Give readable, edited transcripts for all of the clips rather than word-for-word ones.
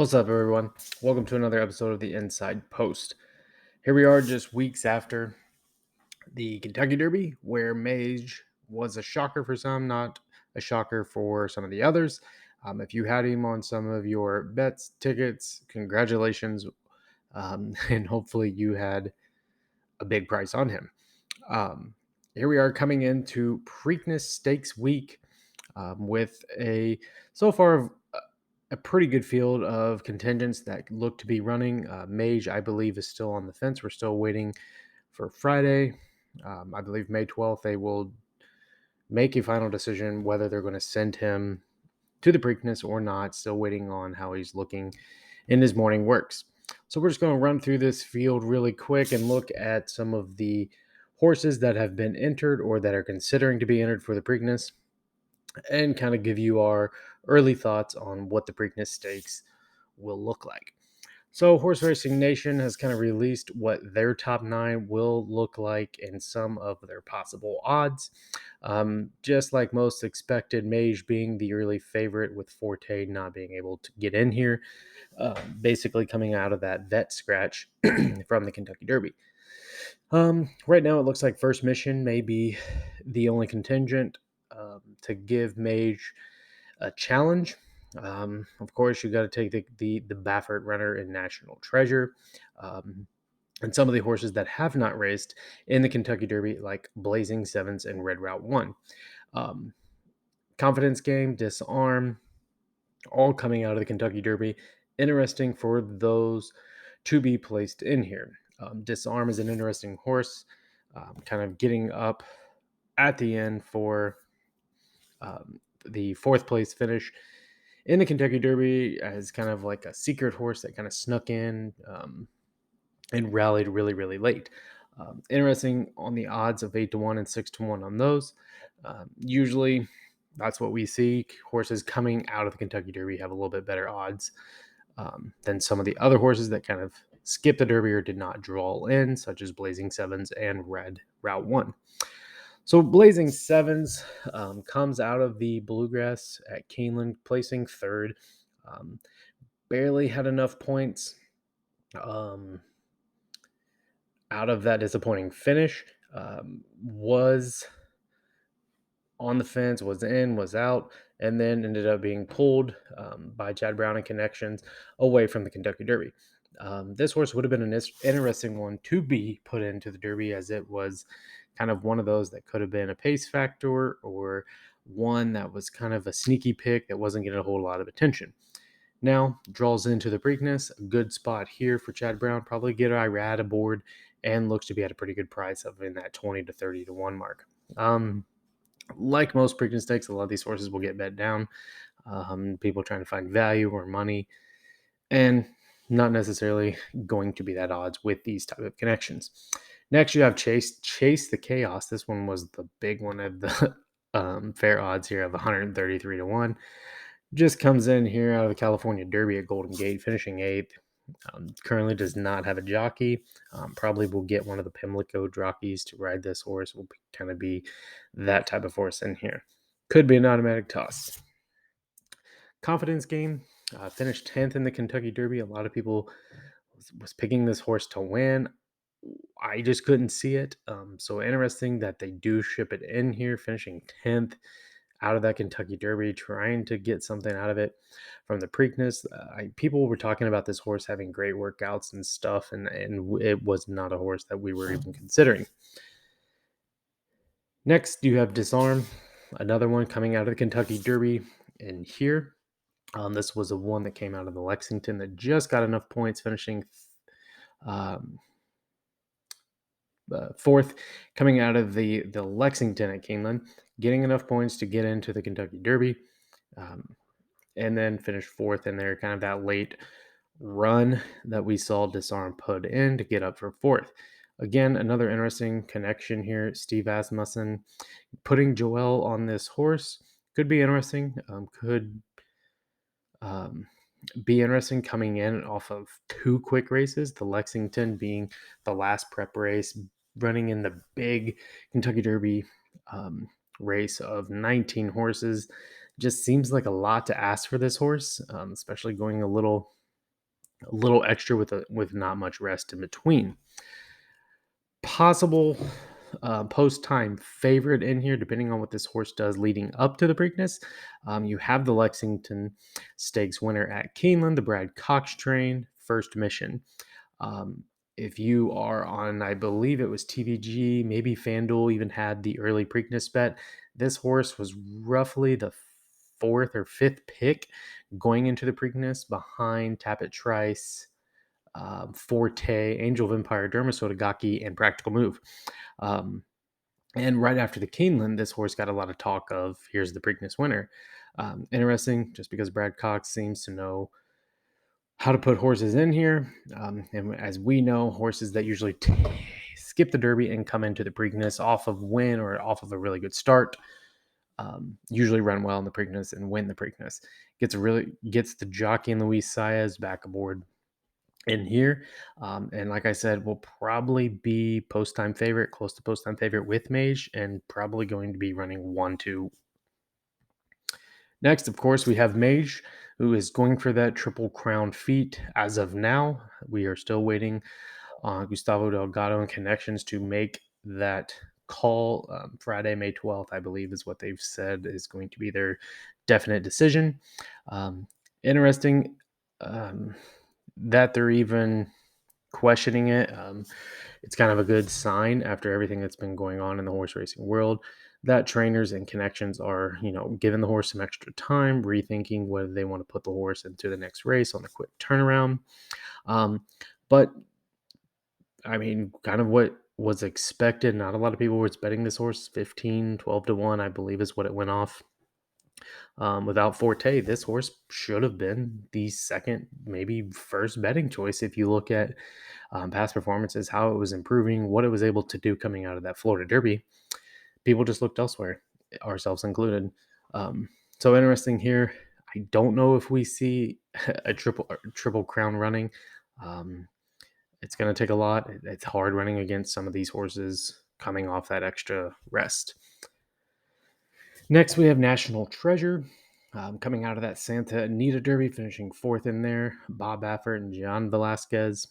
What's up, everyone? Welcome to another episode of the Inside Post. Here we are just weeks after the Kentucky Derby, where Mage was a shocker for some, not a shocker for some of the others. If you had him on some of your bets, tickets, congratulations. And hopefully you had a big price on him. Um, Here we are coming into Preakness Stakes Week with so far a pretty good field of contingents that look to be running. Mage, I believe, is still on the fence. We're still waiting for Friday. I believe May 12th, they will make a final decision whether they're going to send him to the Preakness or not. Still waiting on how he's looking in his morning works. So we're just going to run through this field really quick and look at some of the horses that have been entered or that are considering to be entered for the Preakness and kind of give you our early thoughts on what the Preakness Stakes will look like. So, Horse Racing Nation has kind of released what their top nine will look like and some of their possible odds. Just like most expected, Mage being the early favorite, with Forte not being able to get in here, basically coming out of that vet scratch from the Kentucky Derby. Right now, it looks like First Mission may be the only contingent to give Mage a challenge. Of course, you got to take the Baffert runner in National Treasure, and some of the horses that have not raced in the Kentucky Derby, like Blazing Sevens and Red Route One. Um, Confidence Game, Disarm, all coming out of the Kentucky Derby. Interesting for those to be placed in here. Disarm is an interesting horse, kind of getting up at the end for the fourth place finish in the Kentucky Derby as kind of like a secret horse that kind of snuck in and rallied really, really late. Interesting on the odds of 8-1 and 6-1 on those. Usually, that's what we see. Horses coming out of the Kentucky Derby have a little bit better odds than some of the other horses that kind of skipped the Derby or did not draw in, such as Blazing Sevens and Red Route 1. So Blazing Sevens comes out of the Bluegrass at Keeneland, placing third. Um, Barely had enough points out of that disappointing finish. Was on the fence, was in, was out, and then ended up being pulled by Chad Brown and Connections away from the Kentucky Derby. This horse would have been an interesting one to be put into the Derby, as it was kind of one of those that could have been a pace factor or one that was kind of a sneaky pick that wasn't getting a whole lot of attention. Now draws into the Preakness, a good spot here for Chad Brown. Probably get Irad aboard and looks to be at a pretty good price of in that 20 to 30 to 1 mark. Like most Preakness stakes, a lot of these horses will get bet down. People trying to find value or money, and not necessarily going to be that odds with these type of connections. Next, you have Chase the Chaos. This one was the big one of the fair odds here of 133 to 1. Just comes in here out of the California Derby at Golden Gate, finishing eighth. Currently does not have a jockey. Probably will get one of the Pimlico jockeys to ride this horse. Will kind of be that type of horse in here. Could be an automatic toss. Confidence Game. Finished 10th in the Kentucky Derby. A lot of people was picking this horse to win. I just couldn't see it. So interesting that they do ship it in here, finishing 10th out of that Kentucky Derby, trying to get something out of it from the Preakness. People were talking about this horse having great workouts and stuff, and it was not a horse that we were even considering. Next, you have Disarm, another one coming out of the Kentucky Derby in here. This was a one that came out of the Lexington that just got enough points, finishing um, fourth, coming out of the Lexington at Keeneland, getting enough points to get into the Kentucky Derby, and then finished fourth in there, kind of that late run that we saw Disarm put in to get up for fourth. Again, another interesting connection here. Steve Asmussen putting Joel on this horse could be interesting. Could be interesting coming in off of two quick races, the Lexington being the last prep race, running in the big Kentucky Derby race of 19 horses. Just seems like a lot to ask for this horse, especially going a little a little extra with not much rest in between. Possible post time favorite in here, depending on what this horse does leading up to the Preakness. You have the Lexington Stakes winner at Keeneland, the Brad Cox train, first mission. Um, if you are on, I believe it was TVG, maybe FanDuel even had the early Preakness bet. This horse was roughly the fourth or fifth pick going into the Preakness behind Tappet Trice, Forte, Angel of Empire, Dermasotagaki, and Practical Move. Um, and right after the Keeneland, this horse got a lot of talk of here's the Preakness winner. Interesting, just because Brad Cox seems to know how to put horses in here. And as we know, horses that usually skip the Derby and come into the Preakness off of win or off of a really good start usually run well in the Preakness and win the Preakness. Gets the jockey and Luis Saez back aboard in here. And like I said, will probably be post time favorite, close to post time favorite with Mage, and probably going to be running 1-2. Next, of course, we have Mage, who is going for that Triple Crown feat as of now. We are still waiting on Gustavo Delgado and Connections to make that call. Friday, May 12th, I believe, is what they've said is going to be their definite decision. Interesting that they're even questioning it. It's kind of a good sign after everything that's been going on in the horse racing world that trainers and connections are, giving the horse some extra time, rethinking whether they want to put the horse into the next race on the quick turnaround. But I mean, kind of what was expected. Not a lot of people were betting this horse 15, 12 to 1, I believe is what it went off. Without Forte, this horse should have been the second, maybe first betting choice if you look at past performances, how it was improving, what it was able to do coming out of that Florida Derby. People just looked elsewhere, ourselves included. So interesting here. I don't know if we see a triple crown running. It's going to take a lot. It's hard running against some of these horses coming off that extra rest. Next, we have National Treasure. Coming out of that Santa Anita Derby, finishing fourth in there. Bob Baffert and John Velasquez.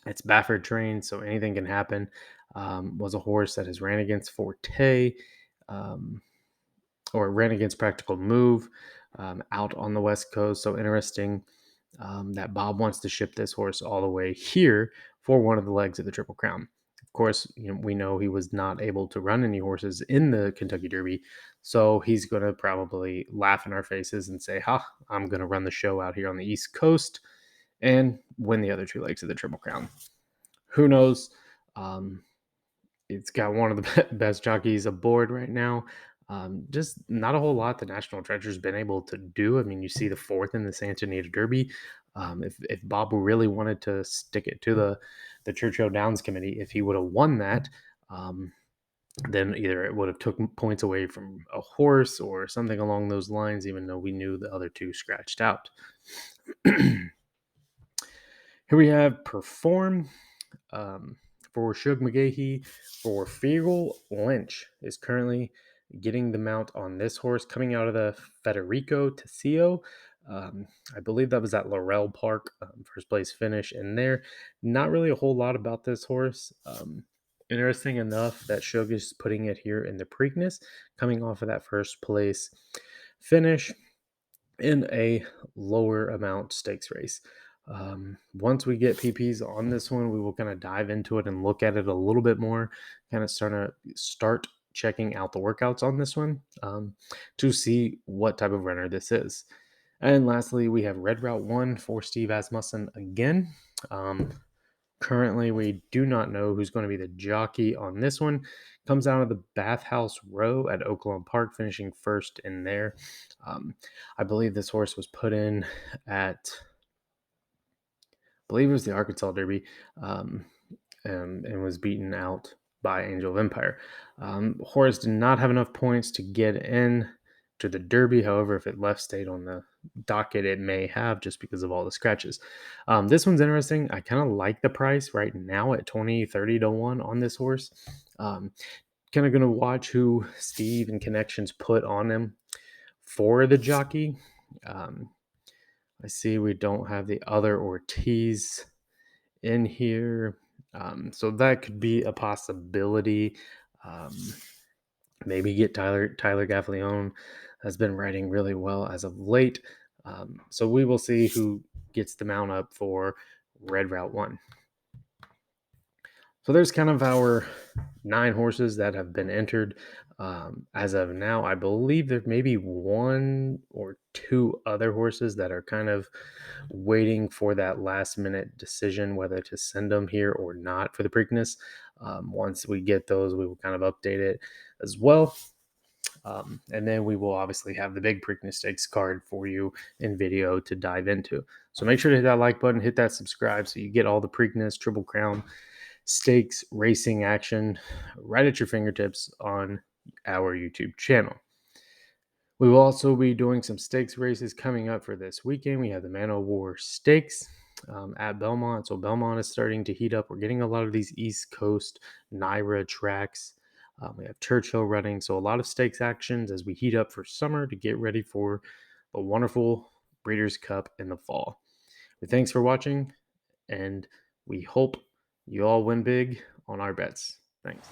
It's Baffert trained, so anything can happen. Was a horse that has ran against Forte, or ran against Practical Move out on the West Coast. So interesting that Bob wants to ship this horse all the way here for one of the legs of the Triple Crown. Of course, we know he was not able to run any horses in the Kentucky Derby, so he's going to probably laugh in our faces and say, "Ha, I'm going to run the show out here on the East Coast and win the other two legs of the Triple Crown." Who knows? It's got one of the best jockeys aboard right now. Just not a whole lot the National Treasure's been able to do. I mean, you see the fourth in the Santa Anita Derby. If Bob really wanted to stick it to the Churchill Downs Committee, if he would have won that, then either it would have took points away from a horse or something along those lines, even though we knew the other two scratched out. Here we have Perform. For Shug McGahee, for Feargal Lynch is currently getting the mount on this horse coming out of the Federico Tessio. I believe that was at Laurel Park, first place finish in there. Not really a whole lot about this horse. Interesting enough that Shug is putting it here in the Preakness, coming off of that first place finish in a lower amount stakes race. Once we get PPs on this one, we will kind of dive into it and look at it a little bit more, kind of start checking out the workouts on this one to see what type of runner this is. And lastly, we have Red Route 1 for Steve Asmussen again. Currently, we do not know who's going to be the jockey on this one. Comes out of the Bathhouse Row at Oaklawn Park, finishing first in there. I believe this horse was put in at, I believe it was the Arkansas Derby, and was beaten out by Angel of Empire. Horse did not have enough points to get in to the Derby. However, if it left state on the docket, it may have, just because of all the scratches. This one's interesting. I kind of like the price right now at 20-30 to 1 on this horse. Kind of going to watch who Steve and Connections put on him for the jockey. I see we don't have the other Ortiz in here. So that could be a possibility. Um, maybe get Tyler Gaffalione has been riding really well as of late. So we will see who gets the mount up for Red Route 1. So there's kind of our 9 horses that have been entered. As of now, I believe there may be 1 or 2 other horses that are kind of waiting for that last minute decision whether to send them here or not for the Preakness. Once we get those, we will kind of update it as well. And then we will obviously have the big Preakness Stakes card for you in video to dive into. So make sure to hit that like button, hit that subscribe so you get all the Preakness, Triple Crown, Stakes, racing action right at your fingertips on our YouTube channel. We will also be doing some stakes races coming up for this weekend. We have the Man o' War Stakes at Belmont. So Belmont is starting to heat up. We're getting a lot of these East Coast NYRA tracks. We have Churchill running. So a lot of stakes actions as we heat up for summer to get ready for the wonderful Breeders' Cup in the fall. But thanks for watching, and we hope you all win big on our bets. Thanks.